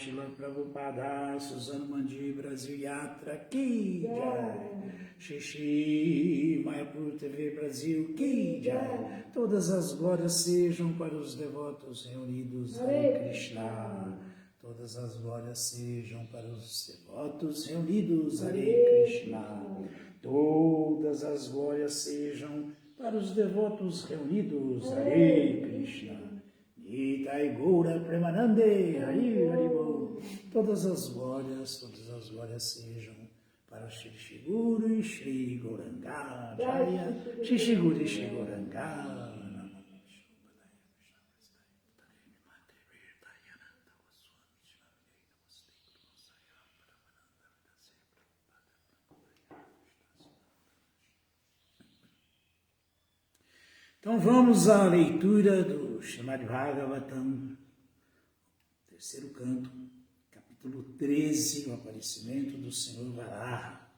Shila Prabhupada, Suzano Mandi, Brasil Yatra, Ki Jai. Xixi, Mayapur TV Brasil, Ki Jai. Todas as glórias sejam para os devotos reunidos, Hare Krishna. Todas as glórias sejam para os devotos reunidos, Hare Krishna. Todas as glórias sejam para os devotos reunidos, Hare Krishna. Nitai Goura Premanande, Hari Haribo. Todas as glórias sejam para Shri Shri Guru e Shri Gauranga Jaya, Shri Shri Guru e Shri Gauranga. Então vamos à leitura do Srimad Bhagavatam, terceiro canto, capítulo 13, o aparecimento do Senhor Varaha.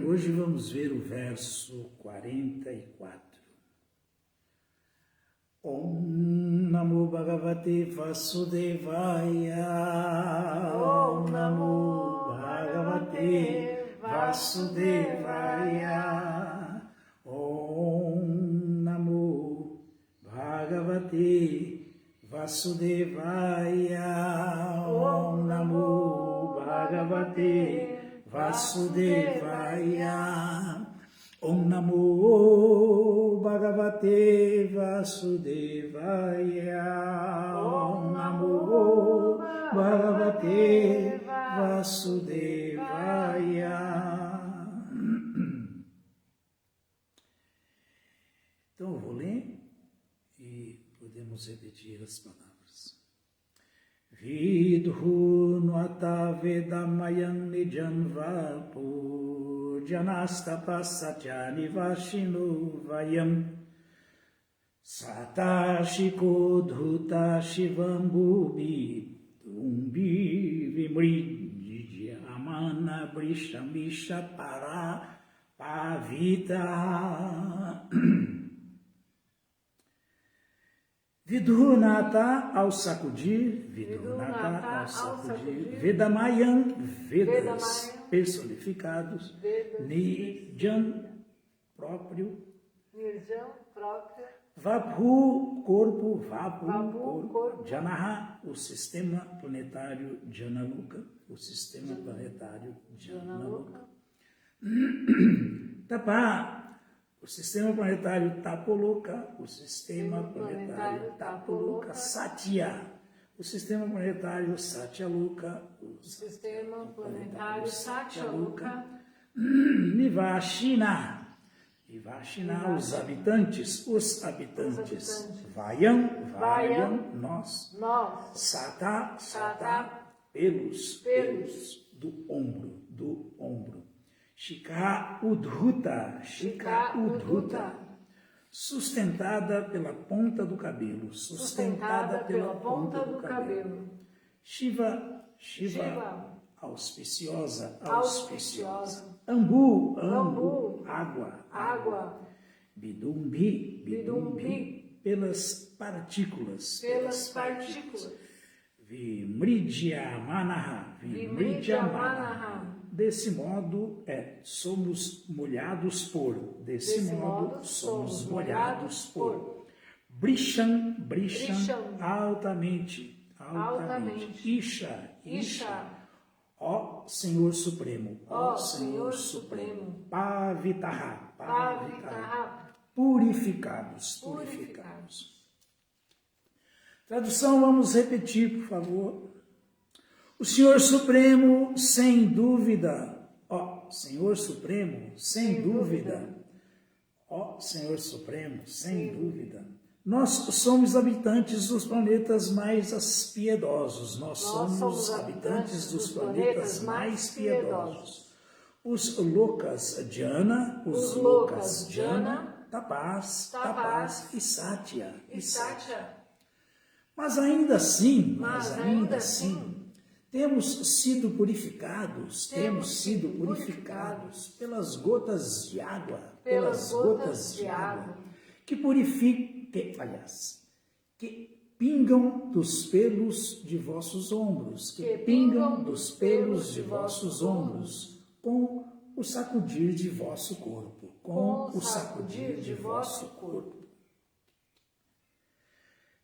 Hoje vamos ver o verso 44. Om Namo Bhagavate Vasudevaya. Om Namo Bhagavate Vasudevaya. Om Namo Bhagavate Vasudevaya. Om Namo Bhagavate Vasudevaya. Om Namo Bhagavate Vasudevaya. Om Namo Bhagavate Vasudevaya. Então eu vou ler e podemos repetir as palavras. Vidhu nuata vedamayam nijam vapu janastapasatya nivashinu vayam satashiko dhuta shivam bhubi tumbi vimridya amana brishamisha para pavita. Vidhunata ao sacudir, Vedamayam, Vedas personificados, Nijam próprio, Vabhu corpo, Janaha o sistema planetário Janaluka, Tapa o sistema planetário Tapoloka, Satya, o sistema planetário Satyaloka, Nivashina, os habitantes, Vayam, nós, Sata, pelos do ombro. Shika Udhuta, sustentada pela ponta do cabelo, Shiva, auspiciosa, Ambu, água, Bidumbi, pelas partículas, Vimridya Manaha, desse modo somos molhados por, Brisham, altamente, Isha, ó Senhor Supremo, Pavitaha, purificados. Tradução, vamos repetir, por favor. O Senhor Supremo, sem dúvida, ó Senhor Supremo, sem dúvida, nós somos habitantes dos planetas mais piedosos, os Lokas Jana, Tapas e Satya. Mas ainda assim, temos sido purificados pelas gotas de água, que pingam dos pelos de vossos ombros, que pingam dos pelos de vossos ombros, com o sacudir de vosso corpo, com o sacudir de vosso corpo.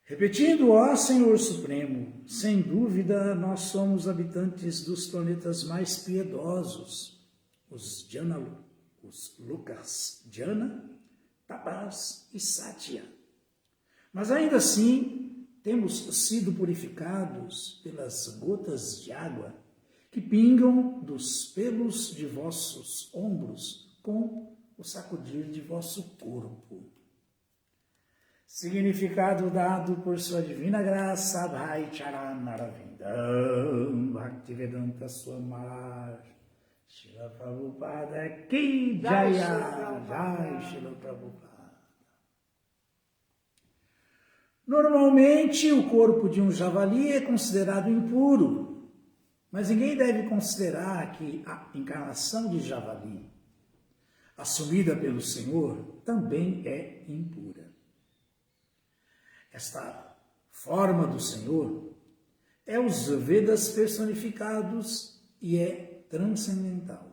Repetindo, ó Senhor Supremo, sem dúvida nós somos habitantes dos planetas mais piedosos, os Jana, os Lukas, Jana, Tapas e Satya. Mas ainda assim, temos sido purificados pelas gotas de água que pingam dos pelos de vossos ombros com o sacudir de vosso corpo. Significado dado por sua divina graça, Bhai Charanarvindam, Bhaktivedanta Swamar, Srila Prabhupada Ki Jaya, Jai Srila Prabhupada. Normalmente, o corpo de um javali é considerado impuro, mas ninguém deve considerar que a encarnação de javali, assumida pelo Senhor, também é impura. Esta forma do Senhor é os Vedas personificados e é transcendental.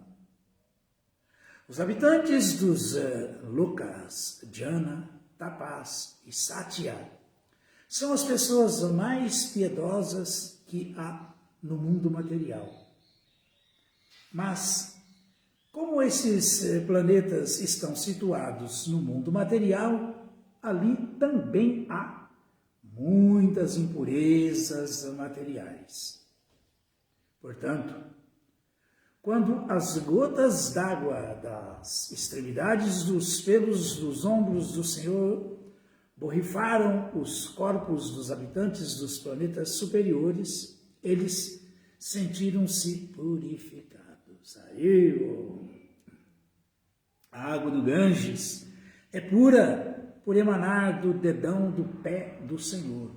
Os habitantes dos Lokas, Jana, Tapas e Satya são as pessoas mais piedosas que há no mundo material. Mas, como esses planetas estão situados no mundo material, ali também há muitas impurezas materiais. Portanto, quando as gotas d'água das extremidades dos pelos dos ombros do Senhor borrifaram os corpos dos habitantes dos planetas superiores, eles sentiram-se purificados. A água do Ganges é pura por emanar do dedão do pé do Senhor.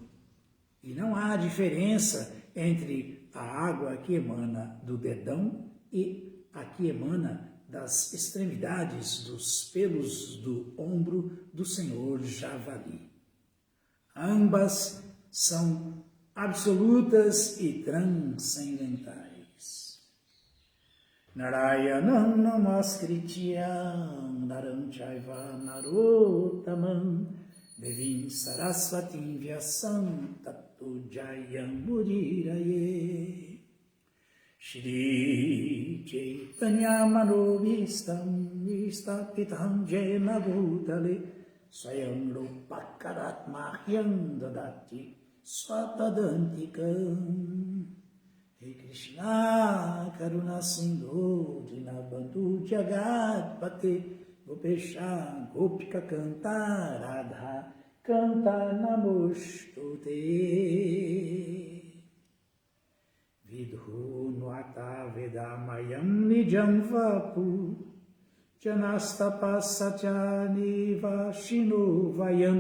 E não há diferença entre a água que emana do dedão e a que emana das extremidades dos pelos do ombro do Senhor Javali. Ambas são absolutas e transcendentais. Narayanam namaskrityam naram chaiva narottamam devim sarasvatim vyasam tatto jayam mudiraye. Shri Chaitanya Manobhistam Vistapitam Jena Bhutale Swayam Rupakaratmahyam Dadati Swatadantikam. He Krishna Karuna Sindhu Dinabandhu Jagat Pate Gopesha Gopika Canta Radha Canta Namostute. Vidhu Nuata Vedamayam Nijam Vapu Janastapasachani Vashino Vayam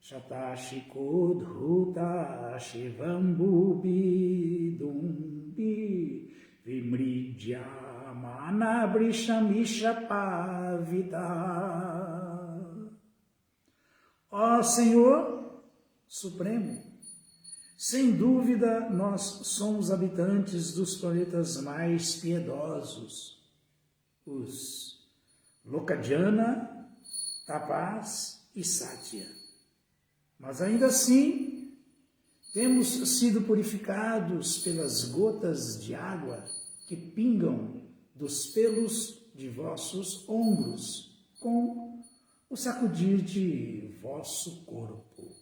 Shatashiko Dhuta Shivambubi Dumbi Vimridya Manabrisha Pavida. Ó Senhor Supremo, sem dúvida nós somos habitantes dos planetas mais piedosos, os Lokajana, Tapas e Satya. Mas ainda assim, temos sido purificados pelas gotas de água que pingam dos pelos de vossos ombros, com o sacudir de vosso corpo.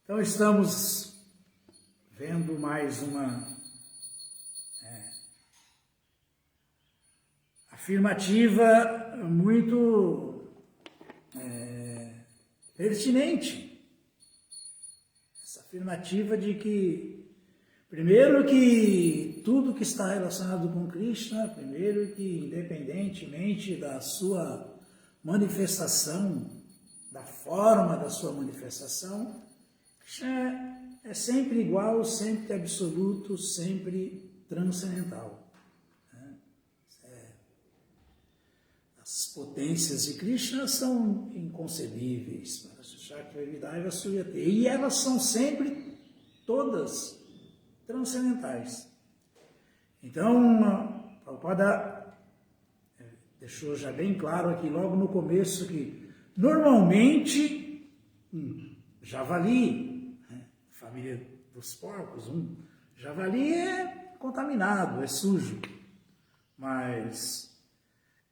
Então estamos vendo mais uma afirmativa muito pertinente. Essa afirmativa de que, primeiro, que tudo que está relacionado com Krishna, primeiro que, independentemente da sua manifestação, da forma da sua manifestação, Krishna é sempre igual, sempre absoluto, sempre transcendental. A as potências de Krishna são inconcebíveis. E elas são sempre todas transcendentais. Então, Prabhupada deixou já bem claro aqui logo no começo que normalmente javali, família dos porcos, javali é contaminado, é sujo. Mas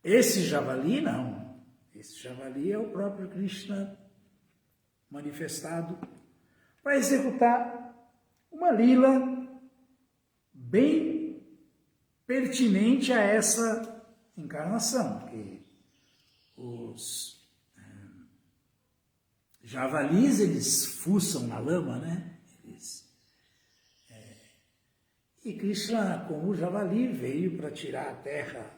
esse javali não. Esse javali é o próprio Krishna manifestado para executar uma lila bem pertinente a essa encarnação, porque os javalis, eles fuçam na lama, né? E Krishna, como javali, veio para tirar a terra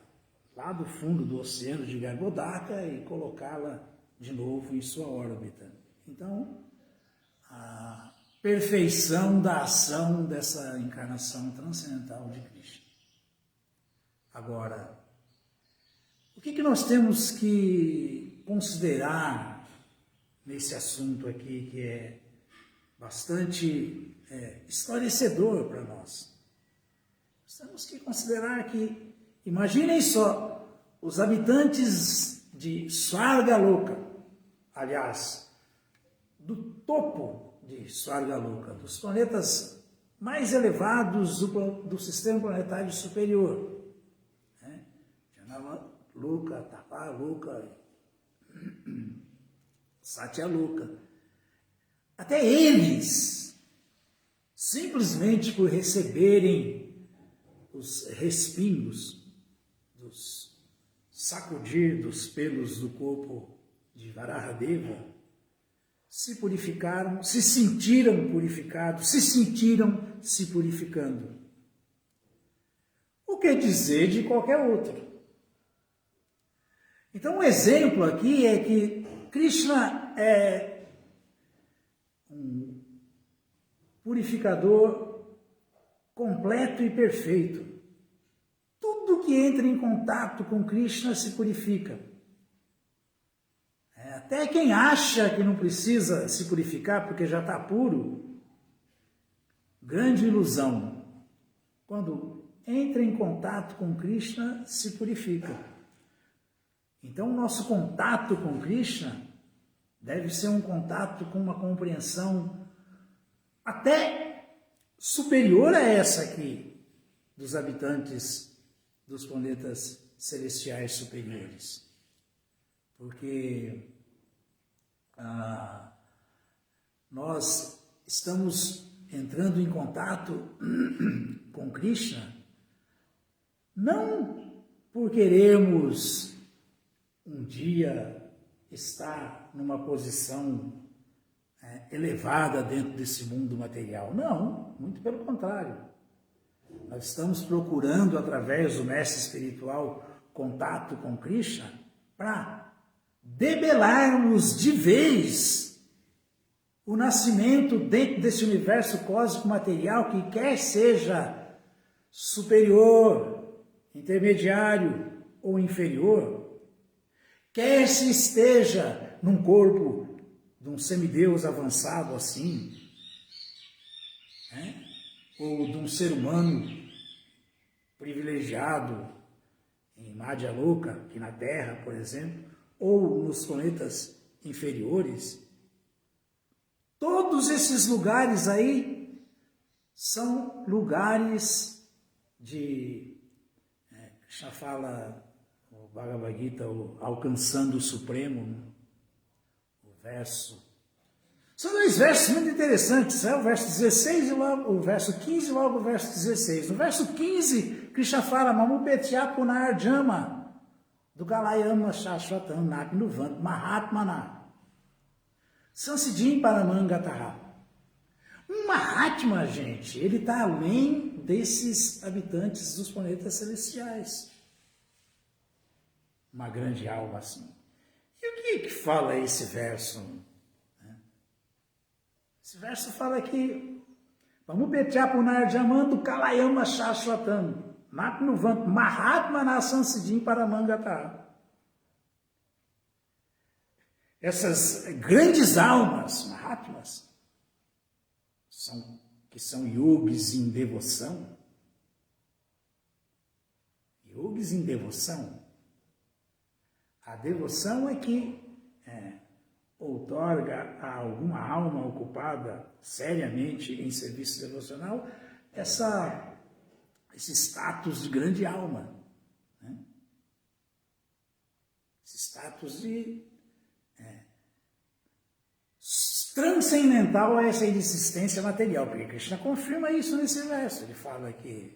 lá do fundo do oceano de Garbhodaka e colocá-la de novo em sua órbita. Então, a perfeição da ação dessa encarnação transcendental de Krishna. Agora, o que nós temos que considerar nesse assunto aqui que é bastante esclarecedor para nós? Nós temos que considerar que, imaginem só, os habitantes de Svargaloka, aliás, do topo de Svargaloka, dos planetas mais elevados do sistema planetário superior, né? Janavaloka, Tapaloka, Satyaloka, até eles, simplesmente por receberem os respingos dos sacudir dos pelos do corpo de Varahadeva, se purificaram, se sentiram purificados, se sentiram se purificando. O que dizer de qualquer outro? Então, um exemplo aqui é que Krishna é um purificador completo e perfeito. Tudo que entra em contato com Krishna se purifica. Até quem acha que não precisa se purificar porque já está puro, grande ilusão. Quando entra em contato com Krishna, se purifica. Então, o nosso contato com Krishna deve ser um contato com uma compreensão até superior a essa aqui, dos habitantes dos planetas celestiais superiores. Porque nós estamos entrando em contato com Krishna não por queremos um dia estar numa posição elevada dentro desse mundo material. Não, muito pelo contrário. Nós estamos procurando, através do mestre espiritual, contato com Krishna, para debelarmos de vez o nascimento dentro desse universo cósmico material que quer seja superior, intermediário ou inferior, quer se esteja num corpo de um semideus avançado assim, ou de um ser humano privilegiado em Madhyaloka, aqui na Terra, por exemplo, ou nos planetas inferiores, todos esses lugares aí são lugares de, Krishna fala, o Bhagavad Gita, alcançando o Supremo, verso. São dois versos muito interessantes, o verso 16 e logo o verso 15 e logo o verso 16. No verso 15, Krishna fala, Mamupetya Punarjama, do Galayama Shashvatam Napinuvant Mahatmana, Sansiddhim Paramangataha. Um Mahatma, gente, ele está além desses habitantes dos planetas celestiais. Uma grande alma assim. E o que fala esse verso? Esse verso fala que Mamupetya Punarjamando Kalayama Shashvatam Napinuvant Mahatmana Sansiddhim Paramangataha. essas grandes almas, Mahatmas, que são yogis em devoção. Yogis em devoção. A devoção é que outorga a alguma alma ocupada seriamente em serviço devocional esse status de grande alma, né? Esse status de transcendental a essa existência material, porque Krishna confirma isso nesse verso. Ele fala que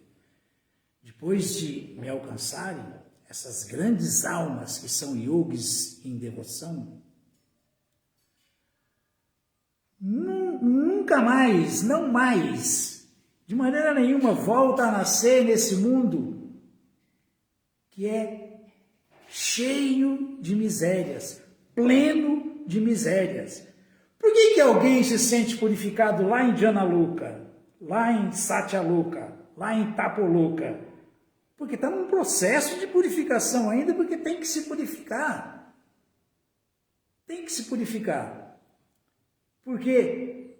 depois de me alcançarem, essas grandes almas que são yogis em devoção, nunca mais, não mais, de maneira nenhuma, volta a nascer nesse mundo que é cheio de misérias, pleno de misérias. Por que alguém se sente purificado lá em Jnana-loka, lá em Satya-loka, lá em Tapo-loka? Porque está num processo de purificação ainda, porque tem que se purificar. Tem que se purificar. Porque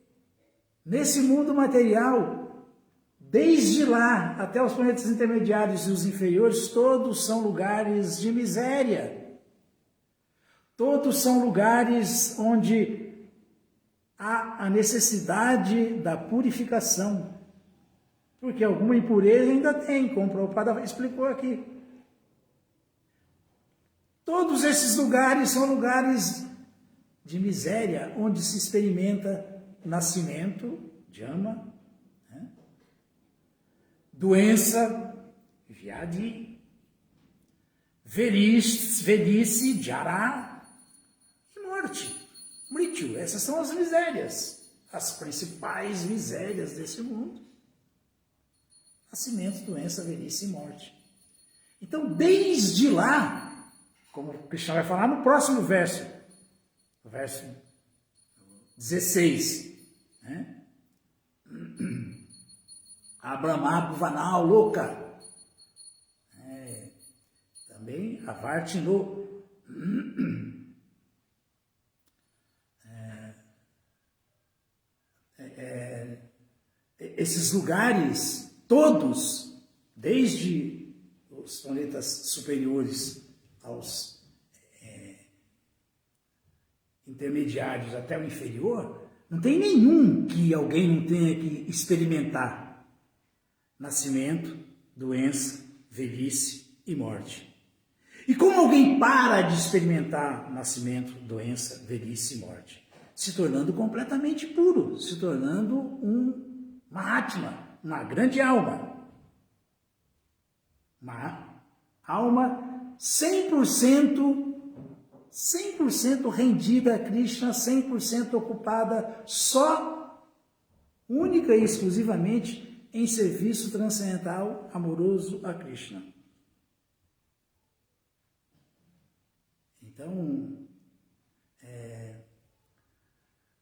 nesse mundo material, desde lá até os planetas intermediários e os inferiores, todos são lugares de miséria. Todos são lugares onde há a necessidade da purificação. Porque alguma impureza ainda tem, como o Prabhupada explicou aqui. Todos esses lugares são lugares de miséria, onde se experimenta nascimento, jama, né? Doença, vyadhi, velhice, jara, e morte, mrityu. Essas são as misérias, as principais misérias desse mundo. Nascimento, doença, velhice e morte. Então, desde lá, como o Krishna vai falar no próximo verso, o verso 16, né? Abrahmabhuvanal loka, também Avartino, esses lugares todos, desde os planetas superiores aos intermediários até o inferior, não tem nenhum que alguém não tenha que experimentar nascimento, doença, velhice e morte. E como alguém para de experimentar nascimento, doença, velhice e morte? Se tornando completamente puro, se tornando um Mahatma, uma grande alma. Uma alma 100% rendida a Krishna, 100% ocupada só, única e exclusivamente em serviço transcendental amoroso a Krishna. Então,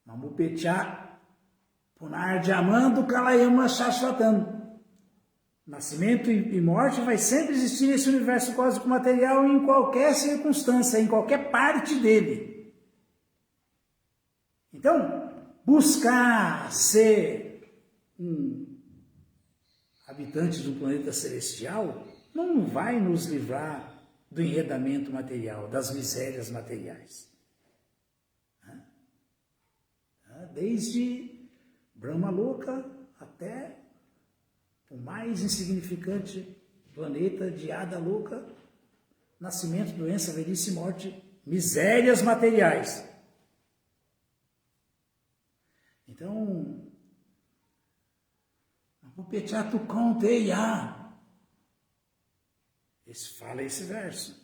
Mamupecha Punarjamando Kalayama Shashvatam. Nascimento e morte vai sempre existir nesse universo cósmico material em qualquer circunstância, em qualquer parte dele. Então, buscar ser um habitante de um planeta celestial não vai nos livrar do enredamento material, das misérias materiais. Desde Brahmaloka até o mais insignificante planeta de Adaloka, nascimento, doença, velhice e morte, misérias materiais. Então, Upechatu Konteya, fala esse verso.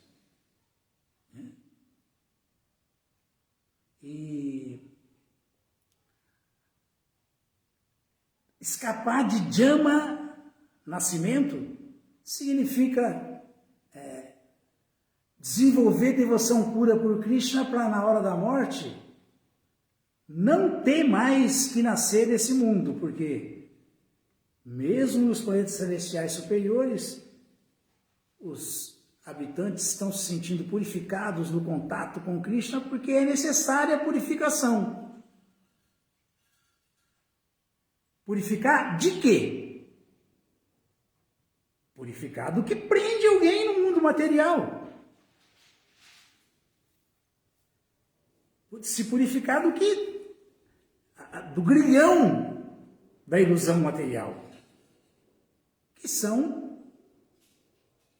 E escapar de Jama, nascimento, significa desenvolver devoção pura por Krishna para, na hora da morte, não ter mais que nascer desse mundo, porque mesmo nos planetas celestiais superiores, habitantes estão se sentindo purificados no contato com Krishna, porque é necessária a purificação. Purificar de quê? Purificar do que prende alguém no mundo material. Se purificar do grilhão da ilusão material, que são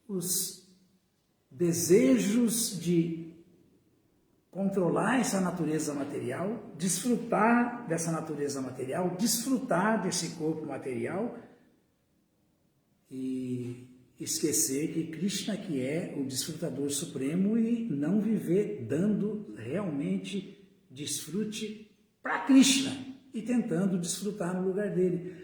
os desejos de controlar essa natureza material, desfrutar dessa natureza material, desfrutar desse corpo material e esquecer que Krishna que é o desfrutador supremo e não viver dando realmente desfrute para Krishna e tentando desfrutar no lugar dele.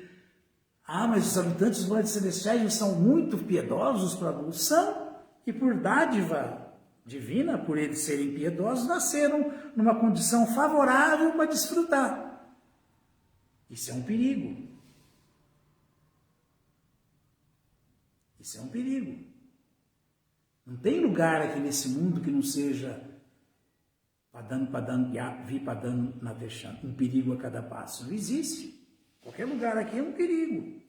Ah, mas os habitantes dos planetas celestiais não são muito piedosos para a evolução e por dádiva divina, por eles serem piedosos, nasceram numa condição favorável para desfrutar. Isso é um perigo. Isso é um perigo. Não tem lugar aqui nesse mundo que não seja vipadano navesham, um perigo a cada passo. Não existe. Qualquer lugar aqui é um perigo.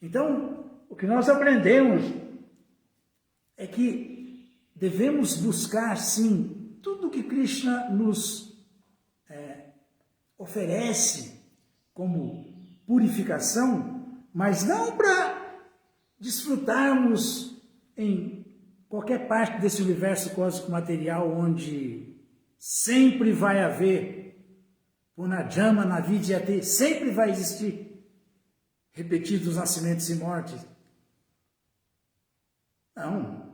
Então, o que nós aprendemos é que devemos buscar, sim, tudo que Krishna nos oferece como purificação, mas não para desfrutarmos em qualquer parte desse universo cósmico material onde sempre vai haver Punajama Navidyate, sempre vai existir repetidos nascimentos e mortes. Não.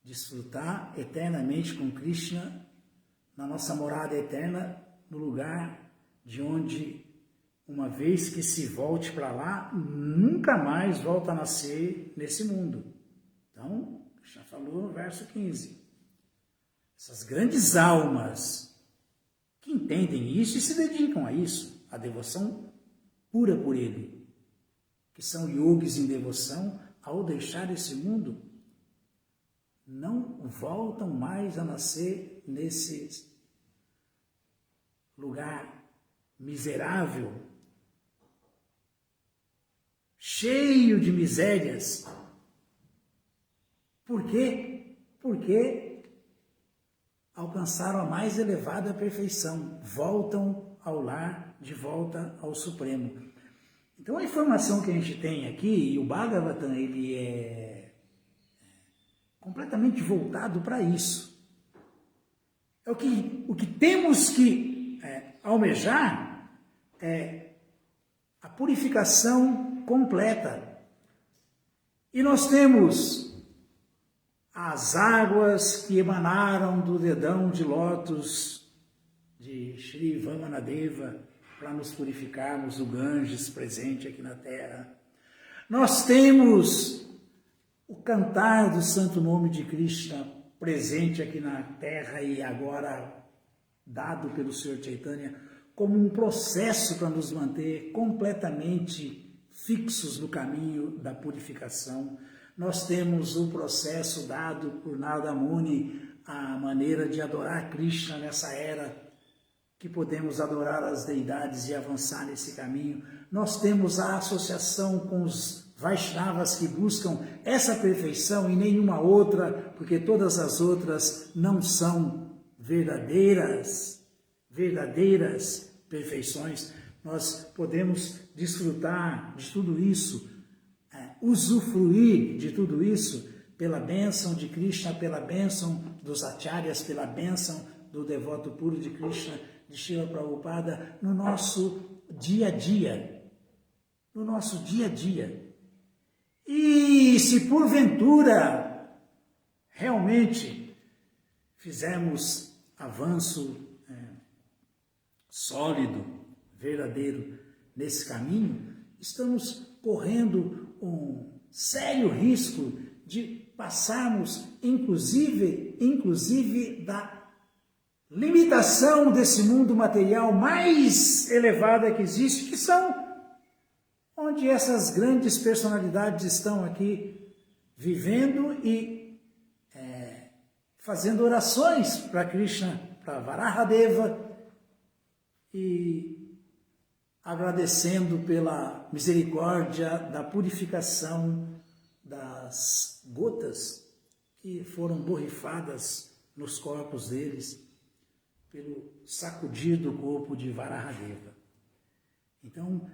Desfrutar eternamente com Krishna na nossa morada eterna, no lugar de onde, uma vez que se volte para lá, nunca mais volta a nascer nesse mundo. Então, já falou no verso 15. Essas grandes almas que entendem isso e se dedicam a isso, a devoção pura por ele, que são yogis em devoção, ao deixar esse mundo, não voltam mais a nascer nesse lugar miserável, cheio de misérias. Por quê? Porque alcançaram a mais elevada perfeição, voltam ao lar, de volta ao Supremo. Então a informação que a gente tem aqui, e o Bhagavatam, ele é completamente voltado para isso. É o que temos que almejar é a purificação completa. E nós temos as águas que emanaram do dedão de lótus de Shri Vamanadeva para nos purificarmos, o Ganges presente aqui na Terra. Nós temos o cantar do santo nome de Krishna presente aqui na Terra e agora dado pelo Senhor Chaitanya como um processo para nos manter completamente fixos no caminho da purificação. Nós temos um processo dado por Narada Muni, a maneira de adorar Krishna nessa era, que podemos adorar as deidades e avançar nesse caminho. Nós temos a associação com os Vaishnavas que buscam essa perfeição e nenhuma outra, porque todas as outras não são verdadeiras perfeições. Nós podemos desfrutar de tudo isso, usufruir de tudo isso pela bênção de Krishna, pela bênção dos acharyas, pela bênção do devoto puro de Krishna, de Srila Prabhupada, no nosso dia a dia. No nosso dia a dia. E se porventura realmente fizermos avanço sólido, verdadeiro nesse caminho, estamos correndo um sério risco de passarmos, inclusive da limitação desse mundo material mais elevada que existe, que são onde essas grandes personalidades estão aqui vivendo e fazendo orações para Krishna, para Varahadeva, e agradecendo pela misericórdia da purificação das gotas que foram borrifadas nos corpos deles pelo sacudir do corpo de Varahadeva. Então,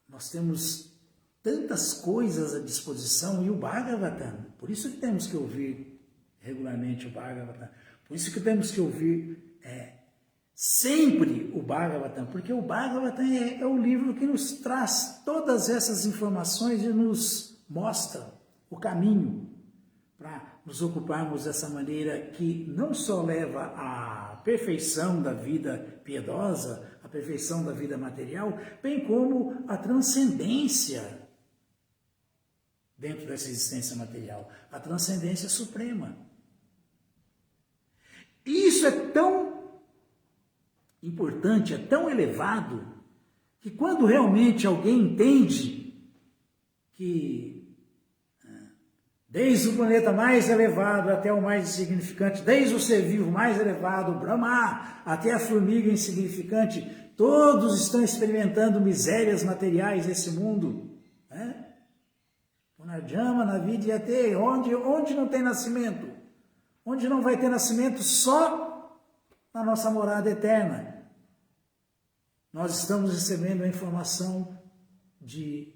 nós temos tantas coisas à disposição e o Bhagavatam, por isso que temos que ouvir regularmente o Bhagavatam, por isso que temos que ouvir sempre o Bhagavatam, porque o Bhagavatam é o livro que nos traz todas essas informações e nos mostra o caminho para nos ocuparmos dessa maneira que não só leva à perfeição da vida piedosa, à perfeição da vida material, bem como a transcendência dentro dessa existência material, a transcendência suprema. E isso é tão importante, é tão elevado, que quando realmente alguém entende que desde o planeta mais elevado até o mais insignificante, desde o ser vivo mais elevado, o Brahma, até a formiga insignificante, todos estão experimentando misérias materiais nesse mundo, né? Punarjama, na vida e até onde não tem nascimento, onde não vai ter nascimento, só na nossa morada eterna. Nós estamos recebendo a informação de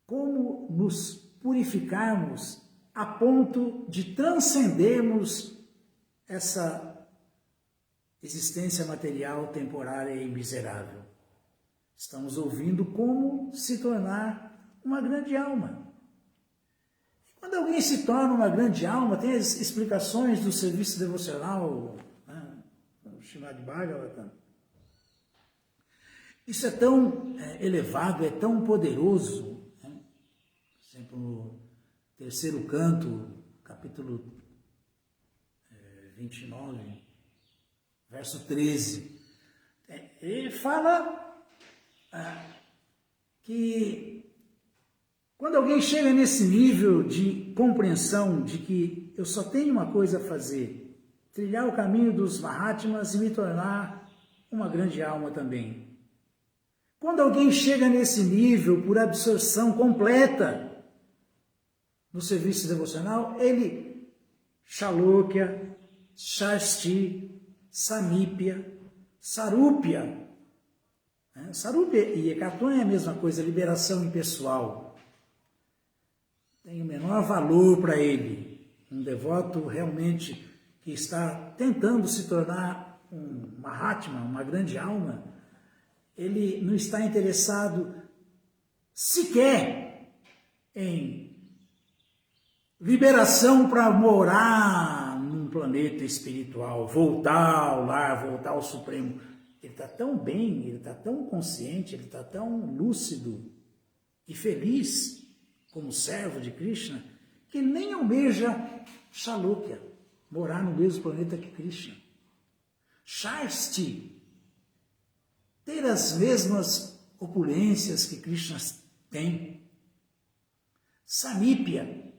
como nos purificarmos a ponto de transcendermos essa existência material, temporária e miserável. Estamos ouvindo como se tornar uma grande alma. E quando alguém se torna uma grande alma, tem as explicações do serviço devocional, o Srimad Bhagavatam. Isso é tão elevado, é tão poderoso. Por exemplo, no terceiro canto, capítulo 29, verso 13, ele fala que quando alguém chega nesse nível de compreensão de que eu só tenho uma coisa a fazer, trilhar o caminho dos Mahatmas e me tornar uma grande alma também. Quando alguém chega nesse nível por absorção completa no serviço devocional, ele Shalokya, Shasti, Samípia, Sarupya. Sarupya e Ekatvan é a mesma coisa, liberação impessoal. Tem o menor valor para ele. Um devoto realmente que está tentando se tornar um Mahatma, uma grande alma, ele não está interessado sequer em liberação para morar num planeta espiritual, voltar ao lar, voltar ao Supremo. Ele está tão bem, ele está tão consciente, ele está tão lúcido e feliz como servo de Krishna, que ele nem almeja Shalokya, morar no mesmo planeta que Krishna. Shasti, ter as mesmas opulências que Krishna tem. Samípia,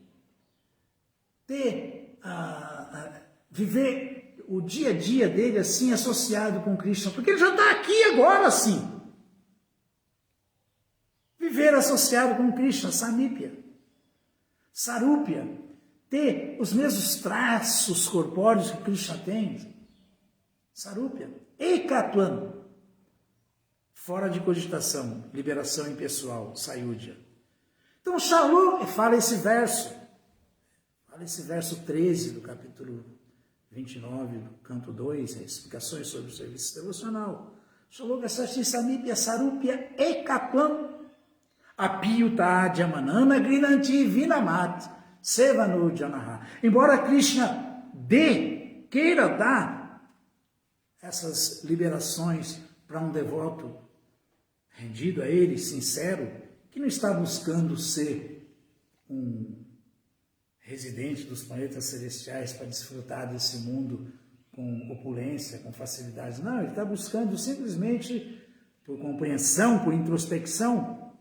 viver o dia a dia dele assim, associado com Krishna, porque ele já está aqui agora assim. Viver associado com Krishna, Samípia. Sarupya, ter os mesmos traços corpóreos que Krishna tem. Sarupya. Ekatvan, fora de cogitação, liberação impessoal, Sayudhya. Então, Shalom fala esse verso 13 do capítulo 29, do canto 2, explicações sobre o serviço devocional. Shalom Gasashti Samípia Sarupya Ekatvan Apiyuta Jamanana Grinanti Vinamat Sevanu Janaha. Embora Krishna queira dar essas liberações para um devoto rendido a ele, sincero, que não está buscando ser um residente dos planetas celestiais para desfrutar desse mundo com opulência, com facilidade. Não, ele está buscando simplesmente por compreensão, por introspecção,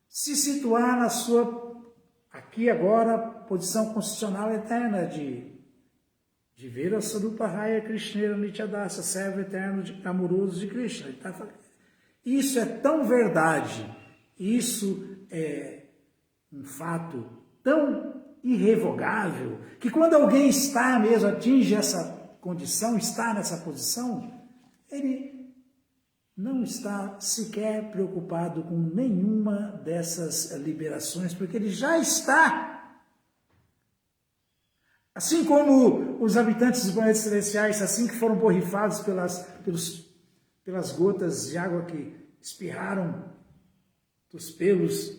se situar na sua, aqui agora, posição constitucional eterna de Vira Sarupa Raya Krishnera Nityadasa, servo eterno amoroso de Krishna. Isso é tão verdade, isso é um fato tão irrevogável, que quando alguém está mesmo, atinge essa condição, está nessa posição, ele não está sequer preocupado com nenhuma dessas liberações, porque ele já está. Assim como os habitantes dos planetas celestiais, assim que foram borrifados pelas gotas de água que espirraram dos pelos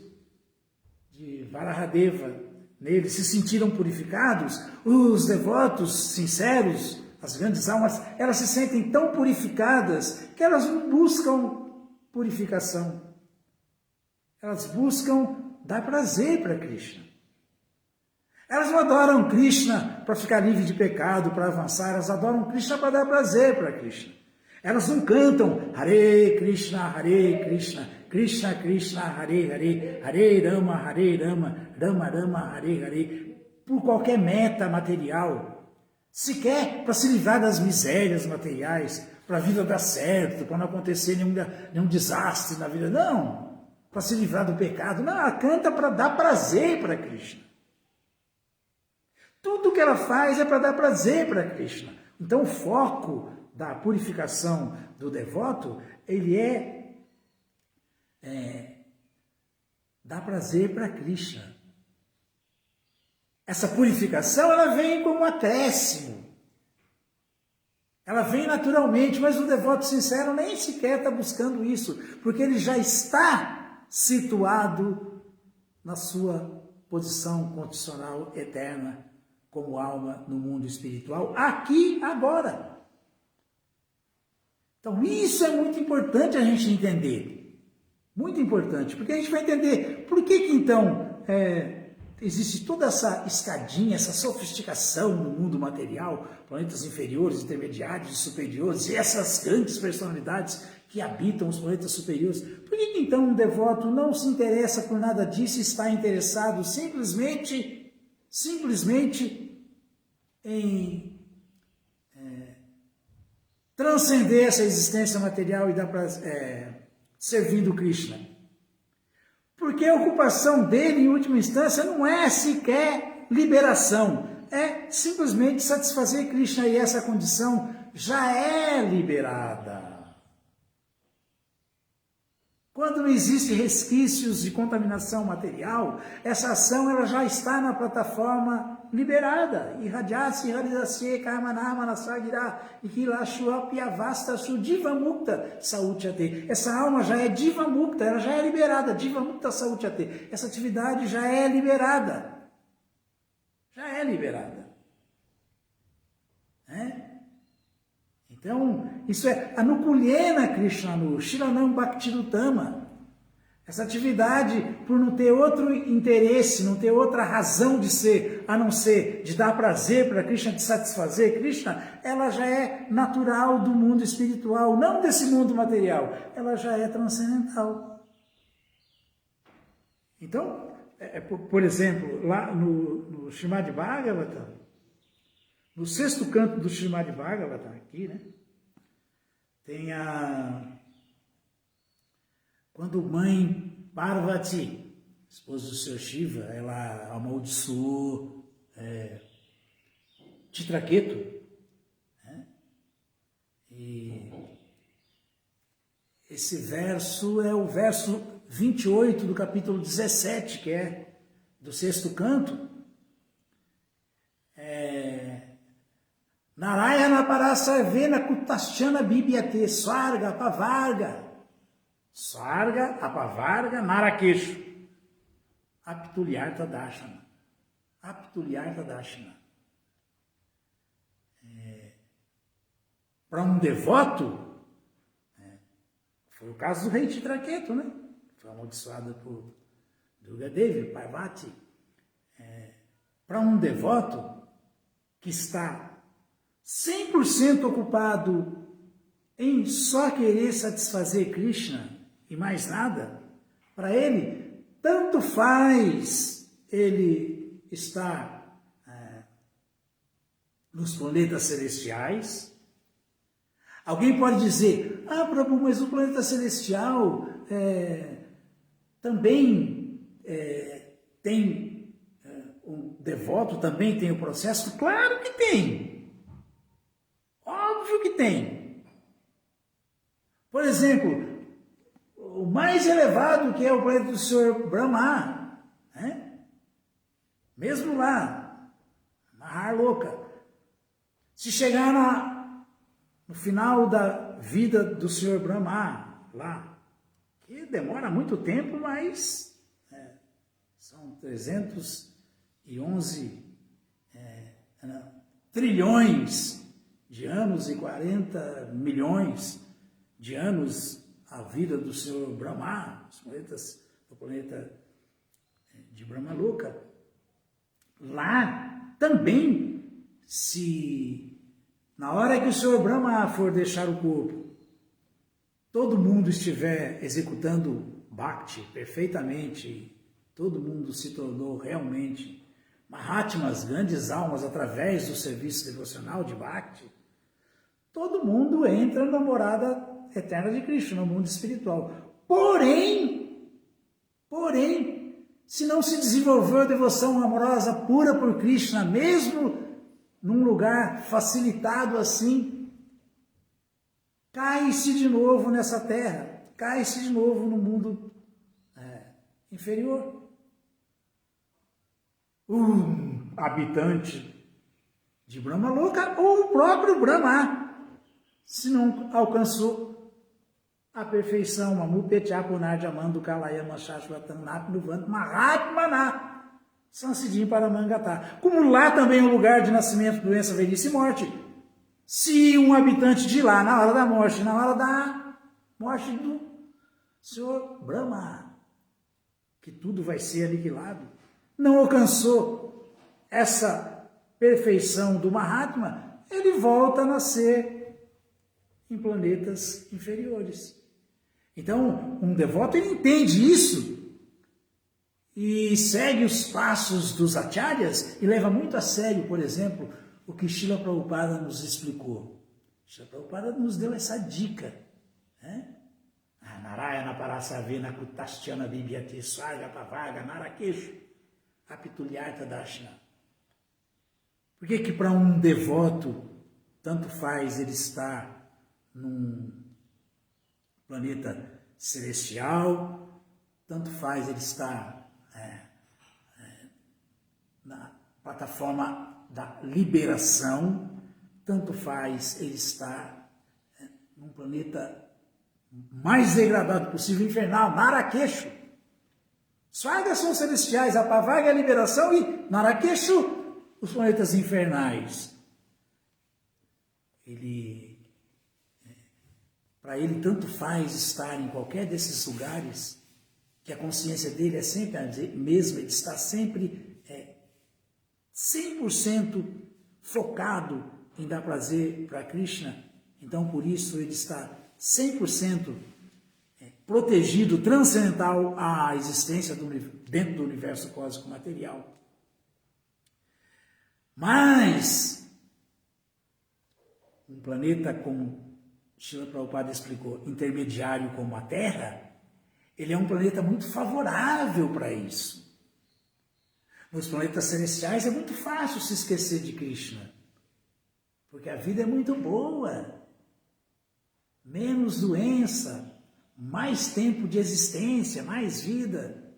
de Varahadeva neles, se sentiram purificados, os devotos sinceros, as grandes almas, elas se sentem tão purificadas que elas não buscam purificação. Elas buscam dar prazer para Krishna. Elas não adoram Krishna para ficar livre de pecado, para avançar. Elas adoram Krishna para dar prazer para Krishna. Elas não cantam Hare Krishna, Krishna Krishna, Hare Hare, Hare Rama, Rama Rama, Hare Hare, por qualquer meta material, sequer para se livrar das misérias materiais, para a vida dar certo, para não acontecer nenhum desastre na vida, não, para se livrar do pecado, não, ela canta para dar prazer para Krishna. Tudo que ela faz é para dar prazer para Krishna. Então o foco da purificação do devoto, ele dar prazer para Krishna. Essa purificação, ela vem como um acréscimo. Ela vem naturalmente, mas o devoto sincero nem sequer está buscando isso, porque ele já está situado na sua posição condicional eterna, como alma no mundo espiritual, aqui, agora. Então, isso é muito importante a gente entender. Muito importante, porque a gente vai entender por que então existe toda essa escadinha, essa sofisticação no mundo material, planetas inferiores, intermediários e superiores, e essas grandes personalidades que habitam os planetas superiores. Por que então um devoto não se interessa por nada disso e está interessado simplesmente em transcender essa existência material e dar para servindo Krishna? Porque a ocupação dele, em última instância, não é sequer liberação, é simplesmente satisfazer Krishna, e essa condição já é liberada. Quando não existe resquícios de contaminação material, essa ação ela já está na plataforma liberada. Irradiasi, Haridasye, Karmanama, Nasagira, Ikilashuapyavasta, Sudiva Mukta, Sautyate. Essa alma já é Diva Mukta, ela já é liberada. Diva Mukta Sautyate. Essa atividade já é liberada. Já é liberada. Então, isso é Anukulyena Krishnanu, Shiranam Bhaktirutama. Essa atividade, por não ter outro interesse, não ter outra razão de ser, a não ser de dar prazer para Krishna, de satisfazer Krishna, ela já é natural do mundo espiritual, não desse mundo material. Ela já é transcendental. Então, por exemplo, lá no Srimad Bhagavatam, no 6º canto do Srimad Bhagavatam, aqui, né? Tem quando mãe Parvati, esposa do Sr. Shiva, ela amaldiçoou Chitraketu, né? E esse verso é o verso 28 do capítulo 17, que é do 6º canto. Narayana Parasarvena Kutaschana Bibiate Sarga Apavarga Sarga Apavarga Narakeshu Aptulyartha Dashana. Aptulyartha Dashana. Para um devoto, foi o caso do rei Chitraketu, né? Foi amaldiçoado por Durga Devi, Parvati. Para um devoto que está 100% ocupado em só querer satisfazer Krishna e mais nada, para ele, tanto faz ele estar nos planetas celestiais. Alguém pode dizer, Prabhu, mas o planeta celestial também tem um devoto, também tem o processo? Claro que tem! Óbvio que tem! Por exemplo, o mais elevado que é o planeta do Senhor Brahma, né? Mesmo lá, na Harloka, se chegar no final da vida do Senhor Brahma, lá, que demora muito tempo, mas são 311 trilhões de anos e 40 milhões de anos a vida do Senhor Brahma, os planetas do planeta de Brahmaloka. Lá também, se na hora que o Senhor Brahma for deixar o corpo, todo mundo estiver executando Bhakti perfeitamente, todo mundo se tornou realmente Mahatmas, grandes almas, através do serviço devocional de Bhakti, todo mundo entra na morada eterna de Krishna, no mundo espiritual. Porém, se não se desenvolveu a devoção amorosa pura por Krishna, mesmo num lugar facilitado assim, cai-se de novo nessa terra, cai-se de novo no mundo inferior. Um habitante de Brahmaloka ou o próprio Brahma, se não alcançou a perfeição, Mamupetyapunarjamando Kalayama Shashvatam Natnuvanto Mahatmana Sansiddhim Paramangata. Como lá também é um lugar de nascimento, doença, velhice e morte. Se um habitante de lá, na hora da morte do Senhor Brahma, que tudo vai ser aniquilado, não alcançou essa perfeição do Mahatma, ele volta a nascer em planetas inferiores. Então, um devoto, ele entende isso e segue os passos dos acharyas e leva muito a sério, por exemplo, o que Srila Prabhupada nos explicou. Srila Prabhupada nos deu essa dica, né? Narayana Parasavena Kutastyana Vibhyate Swarga Pavaga Narakeshu Apitulyartha Dashna. Por que para um devoto tanto faz ele estar num planeta celestial, tanto faz ele estar na plataforma da liberação, tanto faz ele estar num planeta mais degradado possível, infernal, Narakeshu. Swargas são celestiais, a Pavaga é a liberação e Narakeshu, os planetas infernais. Para ele, tanto faz estar em qualquer desses lugares, que a consciência dele é sempre a mesma, ele está sempre 100% focado em dar prazer para Krishna. Então, por isso, ele está 100% protegido, transcendental à existência dentro do universo cósmico material. Mas, um planeta como Srila Prabhupada explicou, intermediário como a Terra, ele é um planeta muito favorável para isso. Nos planetas celestiais é muito fácil se esquecer de Krishna, porque a vida é muito boa. Menos doença, mais tempo de existência, mais vida,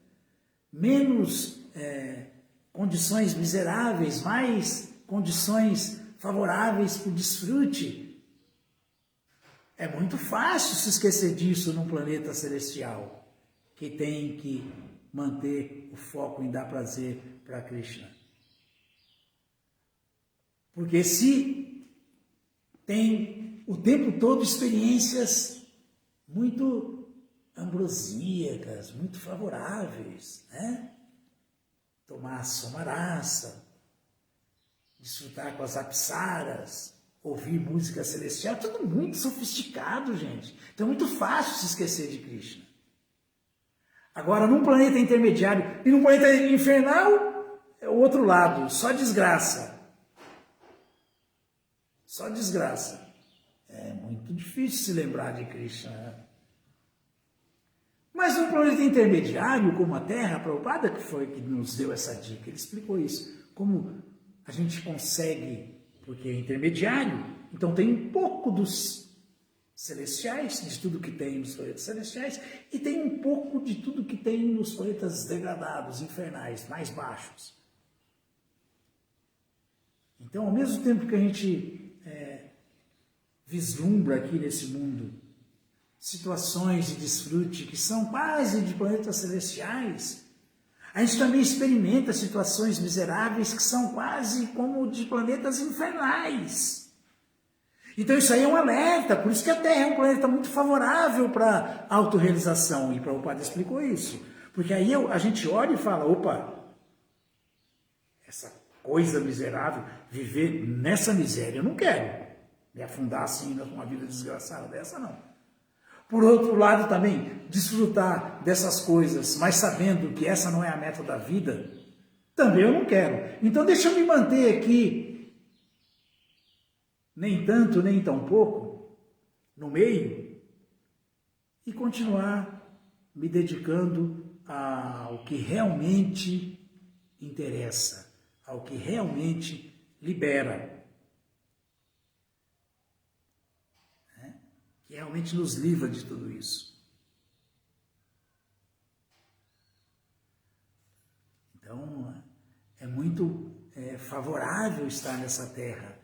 menos condições miseráveis, mais condições favoráveis para o desfrute. É muito fácil se esquecer disso num planeta celestial, que tem que manter o foco em dar prazer para Krishna. Porque se tem o tempo todo experiências muito ambrosíacas, muito favoráveis, né? Tomar somarasa, desfrutar com as apsaras, ouvir música celestial, tudo muito sofisticado, gente. Então é muito fácil se esquecer de Krishna. Agora, num planeta intermediário e num planeta infernal, é o outro lado, só desgraça. Só desgraça. É muito difícil se lembrar de Krishna. Mas num planeta intermediário, como a Terra, a Prabhupada que foi que nos deu essa dica, ele explicou isso. Como a gente consegue, porque é intermediário, então tem um pouco dos celestiais, de tudo que tem nos planetas celestiais, e tem um pouco de tudo que tem nos planetas degradados, infernais, mais baixos. Então, ao mesmo tempo que a gente vislumbra aqui nesse mundo situações de desfrute que são quase de planetas celestiais, a gente também experimenta situações miseráveis que são quase como de planetas infernais. Então isso aí é um alerta, por isso que a Terra é um planeta muito favorável para a autorrealização, e Prabhupada explicou isso. Porque aí a gente olha e fala, opa, essa coisa miserável, viver nessa miséria eu não quero. Me afundar assim numa vida desgraçada dessa, não. Por outro lado também, desfrutar dessas coisas, mas sabendo que essa não é a meta da vida, também eu não quero. Então deixa eu me manter aqui, nem tanto, nem tão pouco, no meio, e continuar me dedicando ao que realmente interessa, ao que realmente libera. Que realmente nos livra de tudo isso. Então, é muito favorável estar nessa terra.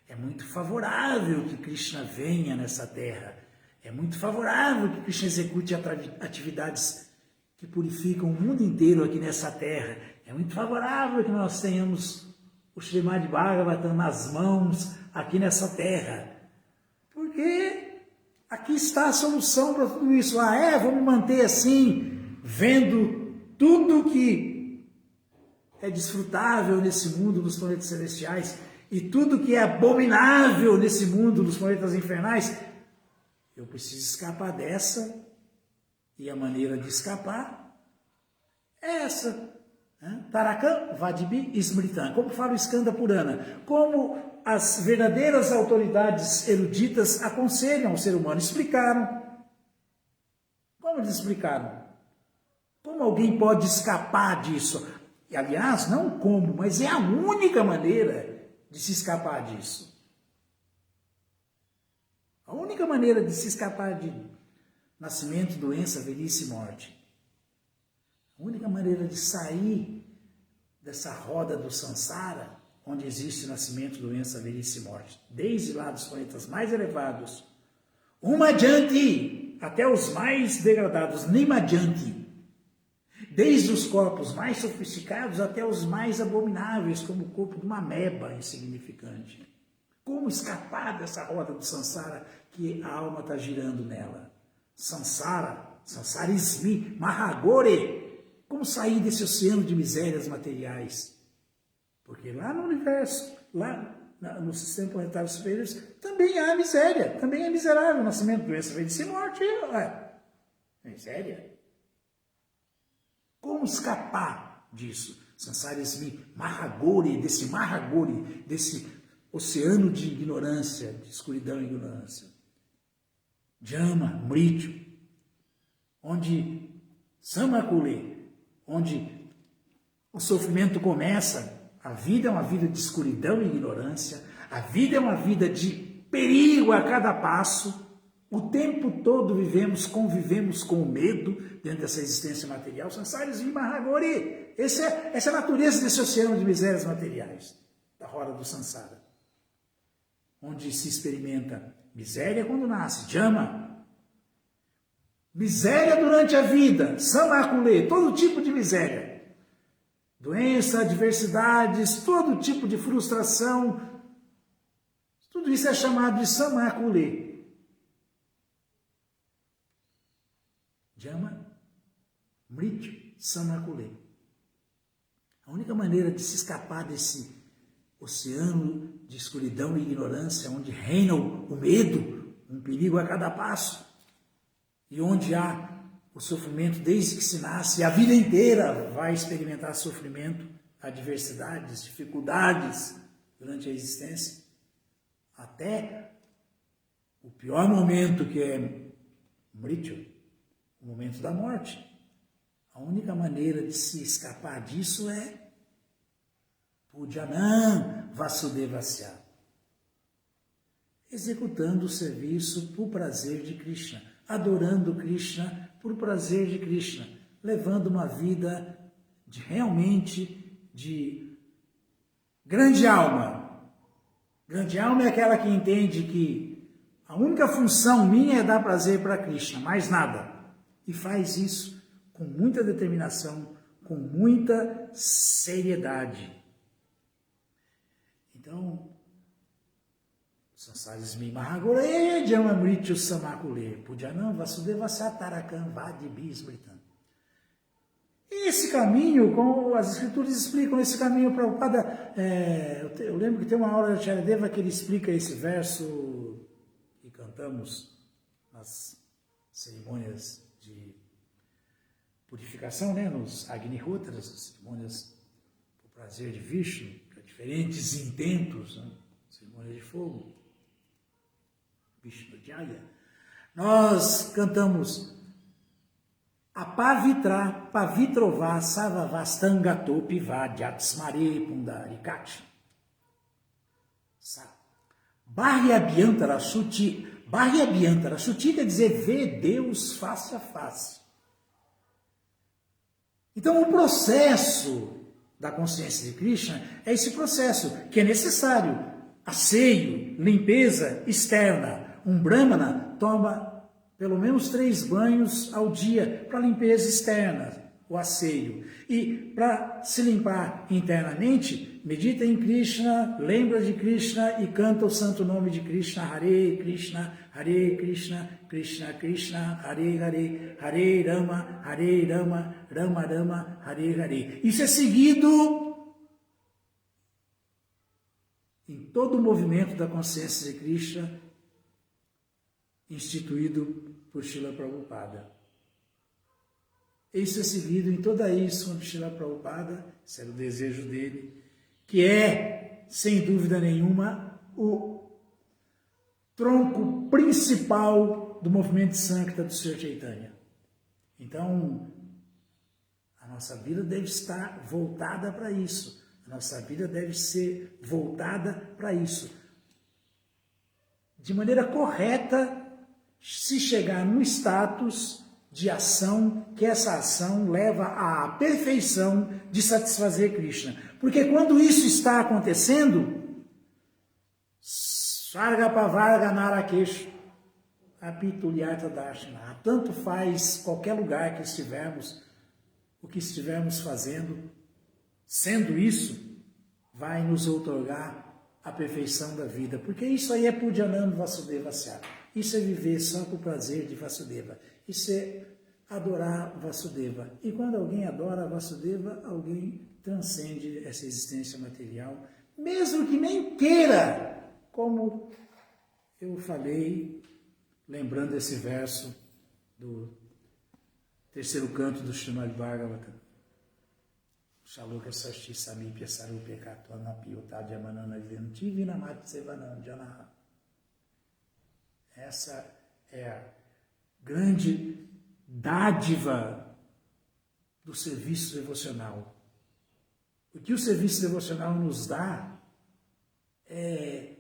É muito favorável que Krishna venha nessa terra. É muito favorável que Krishna execute atividades que purificam o mundo inteiro aqui nessa terra. É muito favorável que nós tenhamos o Srimad Bhagavatam nas mãos aqui nessa terra. Porque aqui está a solução para tudo isso. Vou me manter assim, vendo tudo que é desfrutável nesse mundo dos planetas celestiais e tudo que é abominável nesse mundo dos planetas infernais. Eu preciso escapar dessa, e a maneira de escapar é essa. Tarakam Vadibi Smritam, como fala o Skanda Purana, como as verdadeiras autoridades eruditas aconselham o ser humano, explicaram. Como eles explicaram? Como alguém pode escapar disso? E, aliás, não como, mas é a única maneira de se escapar disso. A única maneira de se escapar de nascimento, doença, velhice e morte. A única maneira de sair dessa roda do Sansara, onde existe nascimento, doença, velhice e morte, desde lá dos planetas mais elevados, Umajanti, até os mais degradados, Nimajanti, desde os corpos mais sofisticados até os mais abomináveis, como o corpo de uma ameba insignificante. Como escapar dessa roda do Sansara que a alma está girando nela? Sansarismi, Mahagore. Como sair desse oceano de misérias materiais? Porque lá no universo, lá no sistema planetário superior, também há miséria, também é miserável. Nascimento, doença, velhice e morte. Miséria. Como escapar disso? Sansarismi, Mahagore, desse oceano de ignorância, de escuridão e ignorância. Jama, Mrityu, onde Samakule, onde o sofrimento começa. A vida é uma vida de escuridão e ignorância, a vida é uma vida de perigo a cada passo, o tempo todo convivemos com o medo dentro dessa existência material. Sansaris e Mahagore, essa é a natureza desse oceano de misérias materiais, da roda do Sansara, onde se experimenta miséria quando nasce, Jama, miséria durante a vida, Samakule, todo tipo de miséria. Doença, adversidades, todo tipo de frustração, tudo isso é chamado de Samakule. Jama, Mrityu, Samakule. A única maneira de se escapar desse oceano de escuridão e ignorância, onde reina o medo, um perigo a cada passo, e onde há o sofrimento desde que se nasce, a vida inteira vai experimentar sofrimento, adversidades, dificuldades durante a existência, até o pior momento, que é Mrityu, o momento da morte. A única maneira de se escapar disso é Pujanam Vasudevasya, executando o serviço por prazer de Krishna, adorando Krishna por prazer de Krishna, levando uma vida realmente de grande alma. Grande alma é aquela que entende que a única função minha é dar prazer para Krishna, mais nada. E faz isso com muita determinação, com muita seriedade. Então, Sansarismi Mahagore Jama Mrityu Samakule Pujanam Vasudeva Satarakam Vadibi Smritam. Esse caminho, como as escrituras explicam, esse caminho Prabhupada, eu lembro que tem uma aula de Charadeva que ele explica esse verso que cantamos nas cerimônias de purificação, né, nos Agnihotras, cerimônias por prazer de Vishnu, para diferentes intentos, né, cerimônia de fogo, Vishnu Jaya. Nós cantamos Apavitra Pavitrová Savavastangato Pivadyatsmare Pundarikati. Bharyabhyantara Shuti. Bharyabhyantara Shuti quer dizer ver Deus face a face. Então o processo da consciência de Krishna é esse processo que é necessário. Asseio, limpeza externa. Um Brahmana toma pelo menos 3 banhos ao dia para limpeza externa, o asseio. E para se limpar internamente, medita em Krishna, lembra de Krishna e canta o santo nome de Krishna, Hare Krishna, Krishna Krishna, Hare Hare, Hare Rama, Rama Rama, Hare Hare. Isso é seguido em todo o movimento da consciência de Krishna, instituído por Srila Prabhupada. Isso é seguido em toda isso de Srila Prabhupada, esse era o desejo dele, que é, sem dúvida nenhuma, o tronco principal do movimento de Sankirtan do Sr. Chaitanya. Então, a nossa vida deve estar voltada para isso. A nossa vida deve ser voltada para isso. De maneira correta, se chegar num status de ação, que essa ação leva à perfeição de satisfazer Krishna. Porque quando isso está acontecendo, Sargapavarga Narakesha, Apitulyartha Darshana, tanto faz qualquer lugar que estivermos, o que estivermos fazendo, sendo isso, vai nos outorgar a perfeição da vida. Porque isso aí é Pujanam Vasudevasya. Isso é viver só por prazer de Vasudeva. Isso é adorar Vasudeva. E quando alguém adora Vasudeva, alguém transcende essa existência material, mesmo que nem queira, como eu falei, lembrando esse verso do 3º canto do Srimad Bhagavatam. Shaloka Sashti Samipya Sarupya Katwana Piyotadya Manana Venti Vinamatsevanam Janaha. Essa é a grande dádiva do serviço devocional. O que o serviço devocional nos dá é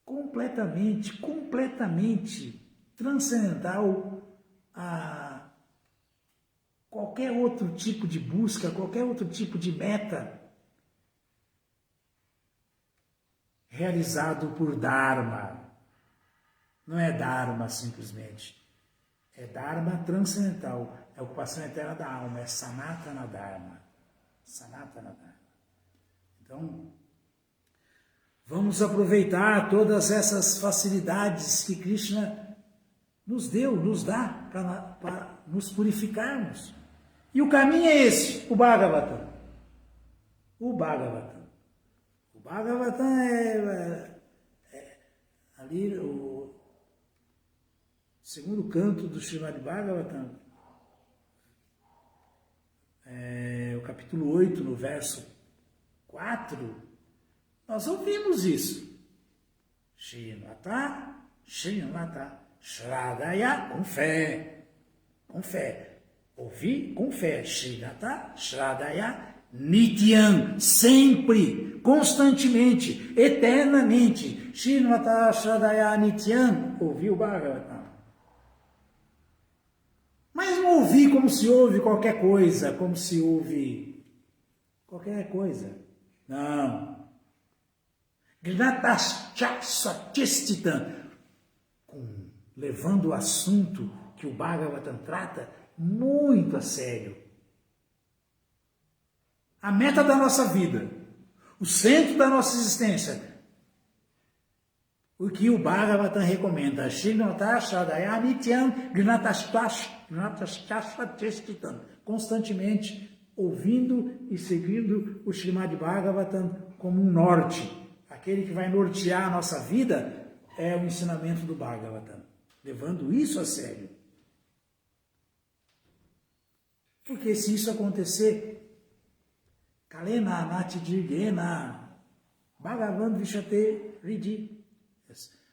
completamente transcendental a qualquer outro tipo de busca, qualquer outro tipo de meta realizado por Dharma. Não é Dharma simplesmente, é Dharma transcendental, é a ocupação eterna da alma, é Sanatana Dharma. Sanatana Dharma. Então, vamos aproveitar todas essas facilidades que Krishna nos deu, nos dá, para nos purificarmos. E o caminho é esse, o Bhagavatam. O Bhagavatam. O Bhagavatam ali o segundo canto do Srimad Bhagavatam, o capítulo 8, no verso 4, nós ouvimos isso. Srimata, Shradaya, com fé, ouvir com fé. Srimata, Shradaya, Nityam, sempre, constantemente, eternamente. Srimata, Shradaya, Nityam, ouvir o Bhagavatam. Mas não ouvir como se ouve qualquer coisa, como se ouve qualquer coisa. Não. Gnataschastititam, levando o assunto que o Bhagavatam trata muito a sério. A meta da nossa vida, o centro da nossa existência, o que o Bhagavatam recomenda, constantemente ouvindo e seguindo o Srimad Bhagavatam como um norte. Aquele que vai nortear a nossa vida é o ensinamento do Bhagavatam, levando isso a sério. Porque se isso acontecer, Kalena Nati Dirgena, Bhagavan Vishate Ridi,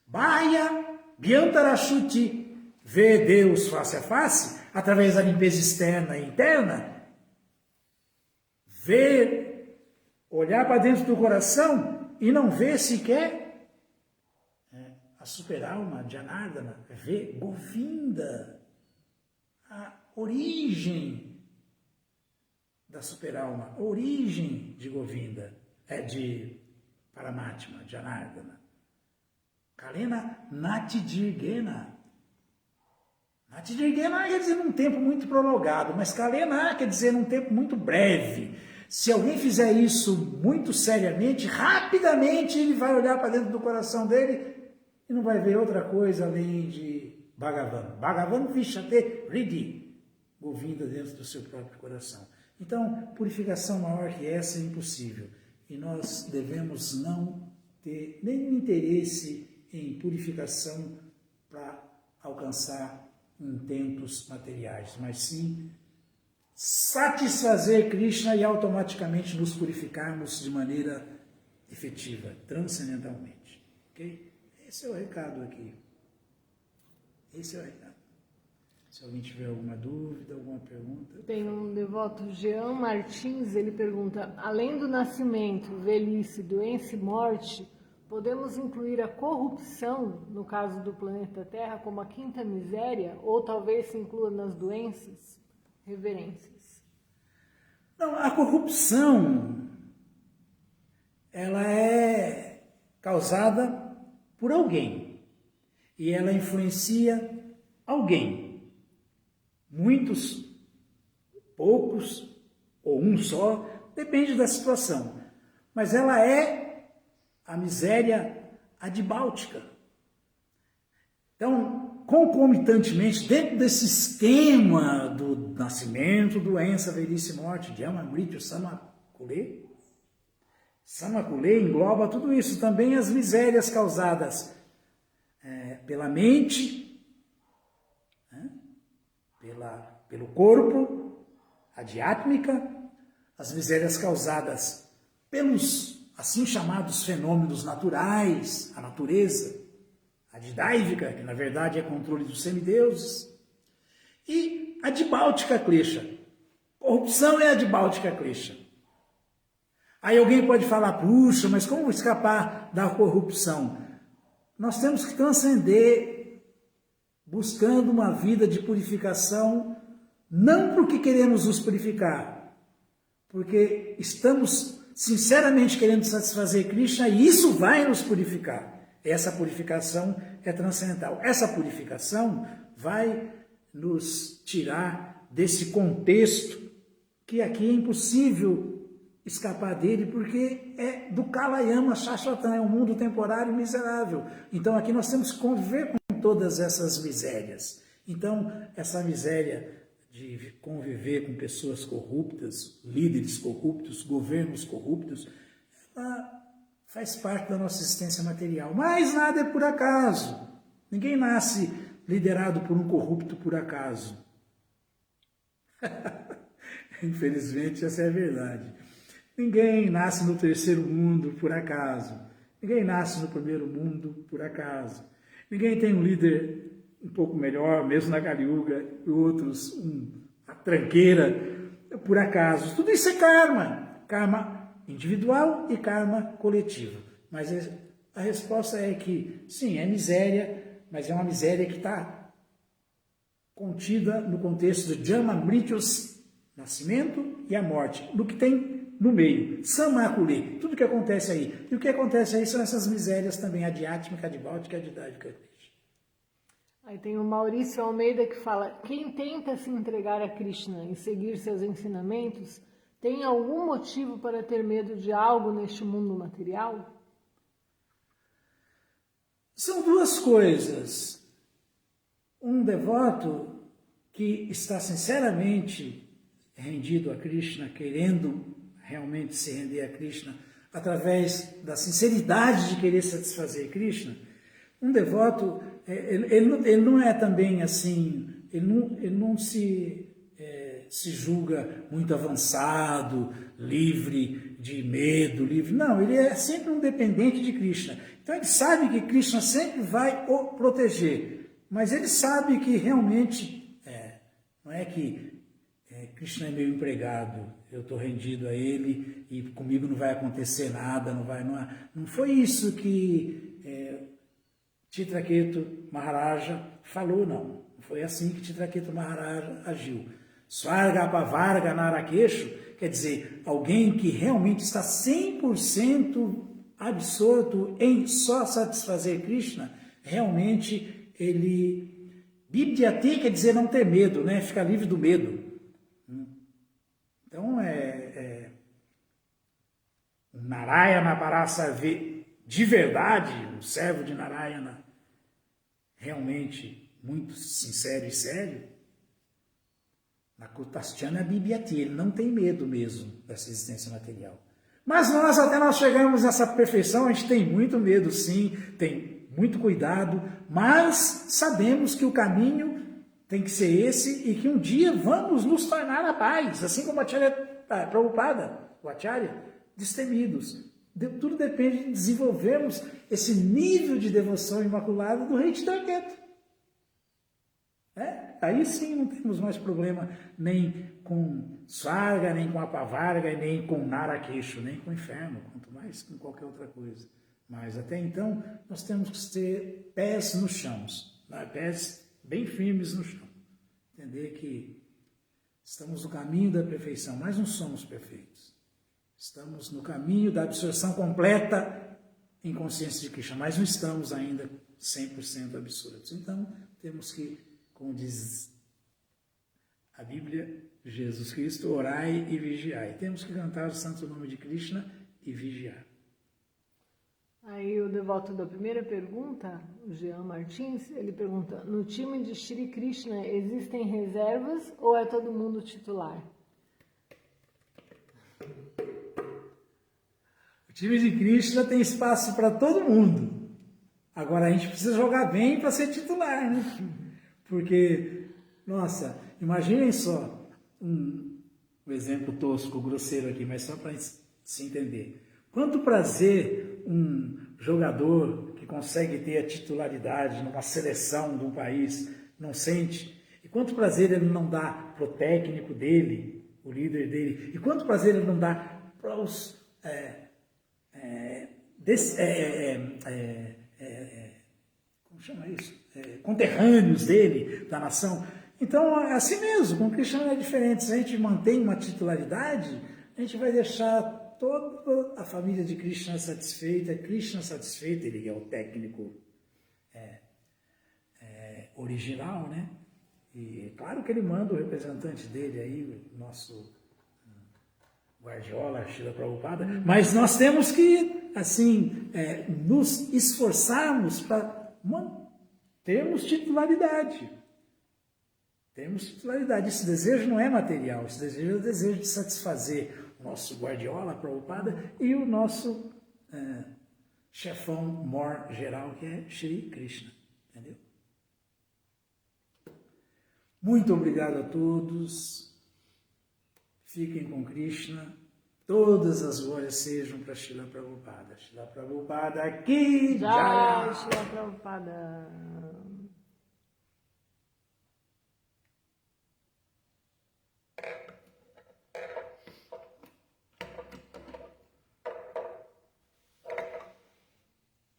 Bhaya Bhyantarashuti, vê Deus face a face, através da limpeza externa e interna, ver, olhar para dentro do coração e não ver sequer a superalma, Janardana, ver Govinda, a origem da superalma, a origem de Govinda, de Paramatma, Janardana. Kalena Natidirgena. Natidirgena quer dizer num tempo muito prolongado, mas Kalena quer dizer num tempo muito breve. Se alguém fizer isso muito seriamente, rapidamente ele vai olhar para dentro do coração dele e não vai ver outra coisa além de Bhagavan. Bhagavan Vishate Ridi, Govinda dentro do seu próprio coração. Então, purificação maior que essa é impossível. E nós devemos não ter nenhum interesse em purificação para alcançar intentos materiais, mas sim satisfazer Krishna e automaticamente nos purificarmos de maneira efetiva, transcendentalmente. Ok? Esse é o recado aqui. Esse é o recado. Se alguém tiver alguma dúvida, alguma pergunta... Tem um devoto, Jean Martins, ele pergunta, além do nascimento, velhice, doença e morte, podemos incluir a corrupção, no caso do planeta Terra, como a quinta miséria, ou talvez se inclua nas doenças? Reverências. Não, a corrupção, ela é causada por alguém e ela influencia alguém. Muitos, poucos ou um só, depende da situação. Mas ela é a miséria adibáltica. Então, concomitantemente, dentro desse esquema do nascimento, doença, velhice e morte, Jama, Mrityu, Samakule, Samakule engloba tudo isso, também as misérias causadas pela mente, pelo corpo, adiátmica, as misérias causadas pelos assim chamados fenômenos naturais, a natureza, a didáivica, que na verdade é controle dos semideuses, e a dibáltica klesha. Corrupção é a dibáltica klesha. Aí alguém pode falar, puxa, mas como escapar da corrupção? Nós temos que transcender buscando uma vida de purificação, não porque queremos nos purificar, porque estamos sinceramente querendo satisfazer Krishna e isso vai nos purificar. Essa purificação é transcendental. Essa purificação vai nos tirar desse contexto que aqui é impossível escapar dele, porque é do Kalayama Shashvatam, é um mundo temporário e miserável. Então aqui nós temos que conviver com todas essas misérias. Então essa miséria de conviver com pessoas corruptas, líderes corruptos, governos corruptos, ela faz parte da nossa existência material. Mas nada é por acaso. Ninguém nasce liderado por um corrupto por acaso. Infelizmente, essa é a verdade. Ninguém nasce no terceiro mundo por acaso. Ninguém nasce no primeiro mundo por acaso. Ninguém tem um líder um pouco melhor, mesmo na Caliuga, e outros uma tranqueira por acaso. Tudo isso é karma. Karma individual e karma coletivo. Mas a resposta é que, sim, é miséria, mas é uma miséria que está contida no contexto de Jama Mrityus, nascimento e a morte, no que tem no meio, Samakuli, tudo que acontece aí. E o que acontece aí são essas misérias também, adiátmica, adibáutica, adidávica. Aí tem o Maurício Almeida que fala, quem tenta se entregar a Krishna e seguir seus ensinamentos, tem algum motivo para ter medo de algo neste mundo material? São duas coisas. Um devoto que está sinceramente rendido a Krishna, querendo realmente se render a Krishna, através da sinceridade de querer satisfazer Krishna, um devoto, ele não é também assim, ele não se julga muito avançado, livre de medo, livre. Não, ele é sempre um dependente de Krishna. Então ele sabe que Krishna sempre vai o proteger, mas ele sabe que realmente, não é que Krishna é meu empregado, eu estou rendido a ele e comigo não vai acontecer nada, não foi isso que Chitraketu Maharaja falou, não. Não foi assim que Chitraketu Maharaja agiu. Swarga Pavarga Narakeshu, quer dizer, alguém que realmente está 100% absorto em só satisfazer Krishna, realmente ele... Bibdyate quer dizer não ter medo, né? Ficar livre do medo. Então, um Narayana Parasarve de verdade, um servo de Narayana, realmente muito sincero e sério, na Kutastyana Bibhyati, ele não tem medo mesmo dessa existência material. Mas até nós chegarmos nessa perfeição, a gente tem muito medo, sim, tem muito cuidado, mas sabemos que o caminho tem que ser esse e que um dia vamos nos tornar a paz, assim como a Acharya Prabhupada, o Acharya, destemidos. Tudo depende de desenvolvermos esse nível de devoção imaculada do rei Chitraketu. Aí sim não temos mais problema nem com Swarga, nem com Apavarga, nem com Narakeshu, nem com o inferno, quanto mais com qualquer outra coisa. Mas até então nós temos que ter pés no chão, pés bem firmes no chão. Entender que estamos no caminho da perfeição, mas não somos perfeitos. Estamos no caminho da absorção completa em consciência de Krishna, mas não estamos ainda 100% absortos. Então temos que, como diz a Bíblia, Jesus Cristo, orai e vigiai. Temos que cantar o santo nome de Krishna e vigiar. Aí o devoto da primeira pergunta, o Jean Martins, ele pergunta, no time de Shri Krishna existem reservas ou é todo mundo titular? O time de Krishna tem espaço para todo mundo. Agora a gente precisa jogar bem para ser titular, né? Porque, nossa, imaginem só, um exemplo tosco, grosseiro aqui, mas só para se entender. Quanto prazer um jogador que consegue ter a titularidade numa seleção de um país não sente, e quanto prazer ele não dá para o técnico dele, o líder dele, e quanto prazer ele não dá para os como chama isso? Conterrâneos dele, da nação. Então, é assim mesmo, com o Krishna é diferente. Se a gente mantém uma titularidade, a gente vai deixar toda a família de Krishna satisfeita, Krishna satisfeito, ele é o técnico original, né? E claro que ele manda o representante dele aí, o nosso Guardiola, Srila Prabhupada, mas nós temos que, assim, nos esforçarmos para termos titularidade. Temos titularidade. Esse desejo não é material, esse desejo é o desejo de satisfazer o nosso Guardiola, Prabhupada, e o nosso chefão mor geral, que é Shri Krishna, entendeu? Muito obrigado a todos, fiquem com Krishna, todas as glórias sejam para Srila Prabhupada. Srila Prabhupada aqui, Jai, Srila Prabhupada.